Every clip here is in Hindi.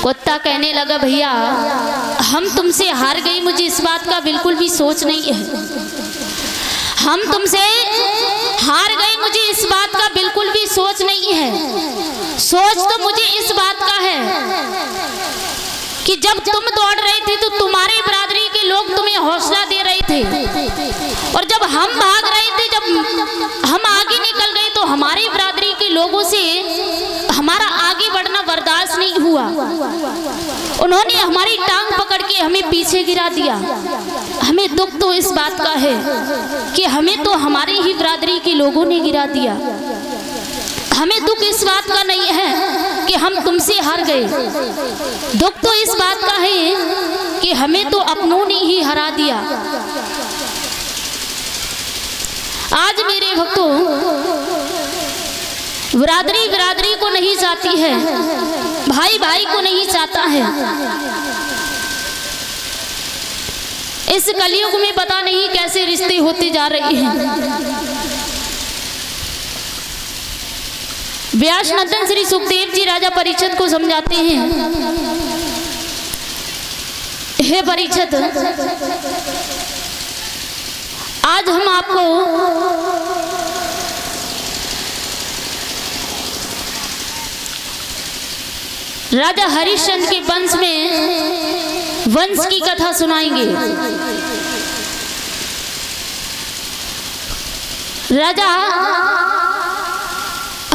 कुत्ता कहने लगा भैया हम तुमसे हार गई, मुझे इस बात का बिल्कुल भी सोच नहीं है। हम तुमसे हार गए, मुझे इस बात का बिल्कुल भी सोच नहीं है। सोच तो मुझे इस बात का है कि जब तुम दौड़ रहे थे तो तुम्हारी बिरादरी के लोग तुम्हें हौसला दे रहे थे, और जब हम भाग रहे थे, जब हम आगे निकल गए तो हमारी बिरादरी के लोगों से हमारा आगे बढ़ना बर्दाश्त नहीं हुआ। उन्होंने हमारी टांग पकड़ के हमें पीछे गिरा दिया। हमें दुख तो इस बात का है कि हमें तो हमारी ही बिरादरी के लोगों ने गिरा दिया। हमें दुख इस बात का नहीं है कि हम तुमसे हार गए, दुख तो इस बात का है कि हमें तो अपनों ने ही हरा दिया। आज मेरे भक्तों, बिरादरी बिरादरी को नहीं चाहती है, भाई भाई को नहीं चाहता है। इस कलयुग में पता नहीं कैसे रिश्ते होते जा रहे हैं। व्यास नंदन श्री सुखदेव जी राजा परीक्षित को समझाते हैं, हे परीक्षित, आज हम आपको राजा हरिश्चंद्र के वंश की कथा सुनाएंगे। राजा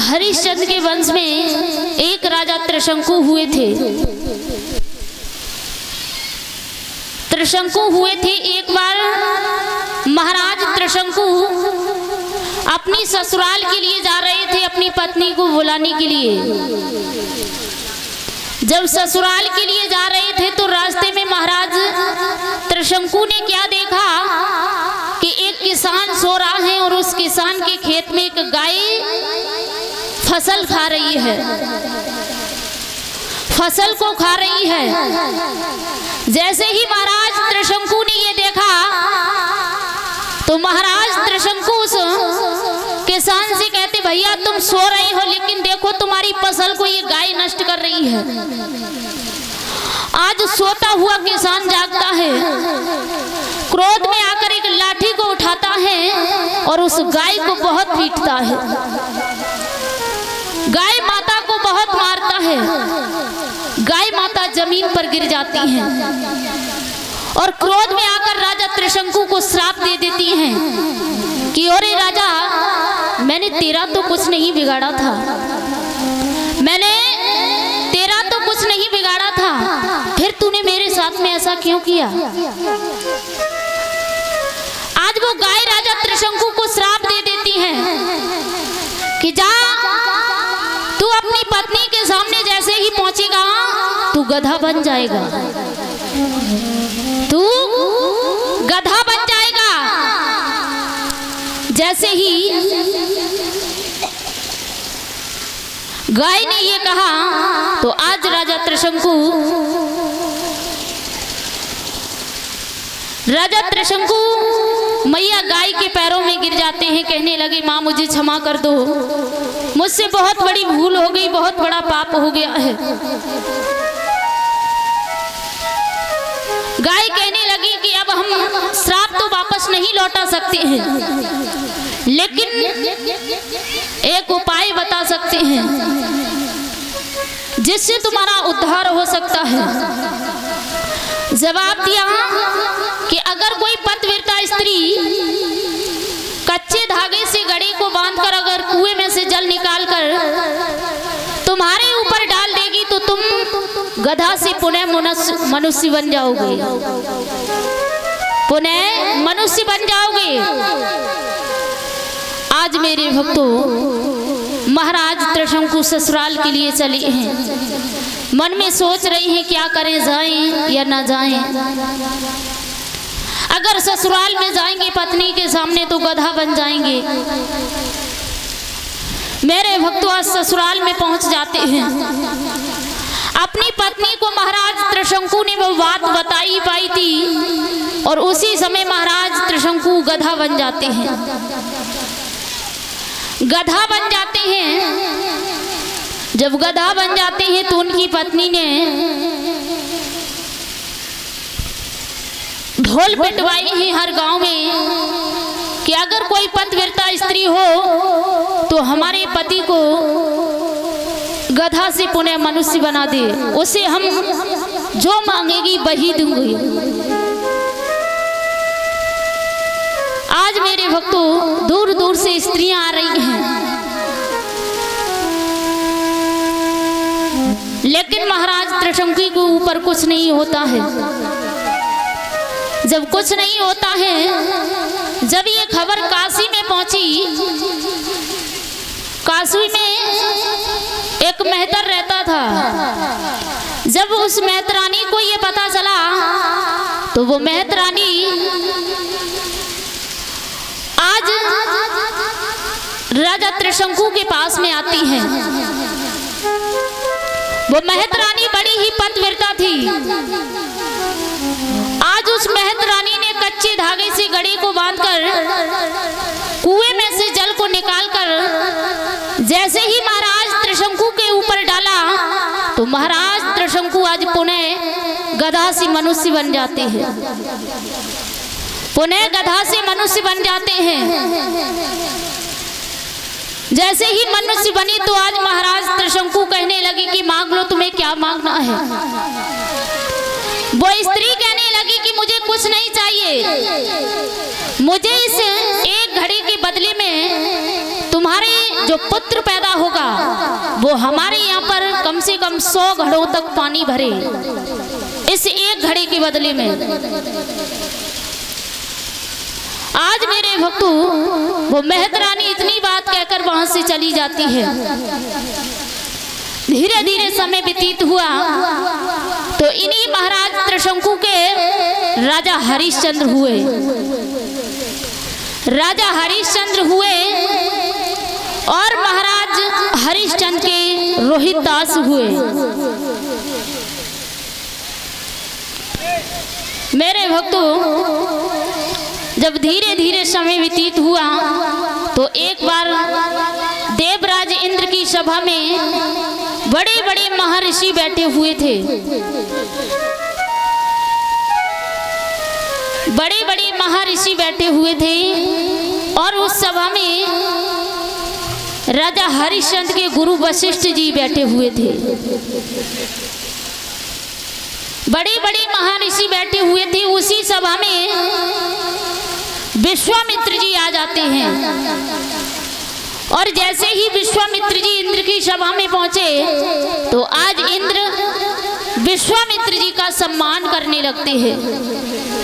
हरिश्चंद्र के वंश में एक राजा त्रिशंकु हुए थे। एक बार महाराज त्रिशंकु अपनी ससुराल के लिए जा रहे थे, अपनी पत्नी को बुलाने के लिए। जब ससुराल के लिए जा रहे थे तो रास्ते में महाराज त्रिशंकु ने क्या देखा कि एक किसान सो रहा है और उस किसान के खेत में एक गाय फसल खा रही है, फसल को खा रही है। जैसे ही महाराज त्रिशंकु ने ये देखा तो महाराज त्रिशंकु उस किसान से कहते, भैया तुम सो रहे हो लेकिन देखो तुम्हारी फसल को ये गाय नष्ट कर रही है। आज सोता हुआ किसान जागता है, क्रोध में आकर एक लाठी को उठाता है और उस गाय को बहुत पीटता है, गाय माता को बहुत मारता है। गाय माता जमीन पर गिर जाती है और क्रोध में आकर राजा त्रिशंकु को श्राप दे देती हैं कि अरे राजा, मैंने तेरा तो कुछ नहीं बिगाड़ा था, मैंने तेरा तो कुछ नहीं बिगाड़ा था, फिर तूने मेरे साथ में ऐसा क्यों किया। आज वो गाय राजा त्रिशंकु को श्राप दे देती है कि जा, तू अपनी पत्नी के सामने जैसे ही पहुंचेगा तू गधा बन जाएगा, तू गधा बन जाएगा। जैसे ही गाय ने ये कहा तो आज राजा त्रिशंकु मैया गाय के पैरों में गिर जाते हैं, कहने लगे, माँ मुझे क्षमा कर दो, मुझसे बहुत बड़ी भूल हो गई, बहुत बड़ा पाप हो गया है। गाय कहने लगी कि अब हम श्राप तो वापस नहीं लौटा सकते हैं, लेकिन एक उपाय बता सकते हैं जिससे तुम्हारा उद्धार हो सकता है। जवाब दिया कि अगर कोई पतिव्रता स्त्री कच्चे धागे से गड़े को बांधकर अगर कुएं में से जल निकालकर तुम्हारे ऊपर डाल देगी तो तुम गधा से पुनः मनुष्य बन जाओगे, पुनः मनुष्य बन जाओगे। आज मेरे भक्तों, महाराज त्रिशंकु ससुराल के लिए चले हैं, मन में सोच रही हैं क्या करें, जाएं या ना जाएं। अगर ससुराल में जाएंगे पत्नी के सामने तो गधा बन जाएंगे। मेरे भक्तों आज ससुराल में पहुंच जाते हैं, अपनी पत्नी को महाराज त्रिशंकु ने वो बात बताई पाई थी और उसी समय महाराज त्रिशंकु गधा बन जाते हैं, गधा बन जाते हैं। जब गधा बन जाते हैं तो उनकी पत्नी ने ढोल पिटवाई है हर गांव में कि अगर कोई पतिव्रता स्त्री हो तो हमारे पति को गधा से पुनः मनुष्य बना दे, उसे हम जो मांगेगी वही दूंगी। आज मेरे भक्तों दूर दूर से स्त्रियां आ रही हैं, लेकिन महाराज त्रिशंकु के ऊपर कुछ नहीं होता है। जब कुछ नहीं होता है, जब ये खबर काशी में पहुंची, काशी में एक मेहतर रहता था। जब उस मेहतरानी को ये पता चला तो वो मेहतरानी आज राजा त्रिशंकु के पास में आती है। वो मेहतरानी बड़ी ही पतिव्रता थी। आज उस मेहतरानी ने कच्चे धागे से गड़ी को बांधकर कुएं में से जल को निकालकर जैसे ही महाराज त्रिशंकु के ऊपर डाला तो महाराज त्रिशंकु आज पुनः गधा से मनुष्य बन जाते हैं, पुनः गधा से मनुष्य बन जाते हैं। जैसे ही मनुष्य बनी तो आज महाराज त्रिशंकु कहने लगे कि मांग लो, तुम्हें क्या मांगना है। वो स्त्री कहने लगी कि मुझे कुछ नहीं चाहिए, मुझे इस एक घड़ी के बदले में तुम्हारे जो पुत्र पैदा होगा वो हमारे यहाँ पर कम से कम 100 घड़ों तक पानी भरे, इस एक घड़ी के बदले में। आज मेरे भक्तों वो मेहतरानी इतनी बात कहकर वहां से चली जाती है। धीरे धीरे समय व्यतीत हुआ तो इन्हीं महाराज त्रिशंकु के राजा हरिश्चंद्र हुए। राजा हरिश्चंद्र हुए और महाराज हरिश्चंद्र के रोहितदास हुए। मेरे भक्तों जब धीरे धीरे समय व्यतीत हुआ तो एक बार देवराज इंद्र की सभा में बड़े बड़े महर्षि बैठे हुए थे। बड़े बड़े महर्षि बैठे हुए थे और उस सभा में राजा हरिश्चंद्र के गुरु वशिष्ठ जी बैठे हुए थे। बड़े बड़े महर्षि बैठे हुए थे। उसी सभा में विश्वामित्र जी आ जाते हैं और जैसे ही विश्वामित्र जी इंद्र की सभा में पहुंचे तो आज इंद्र विश्वामित्र जी का सम्मान करने लगते हैं।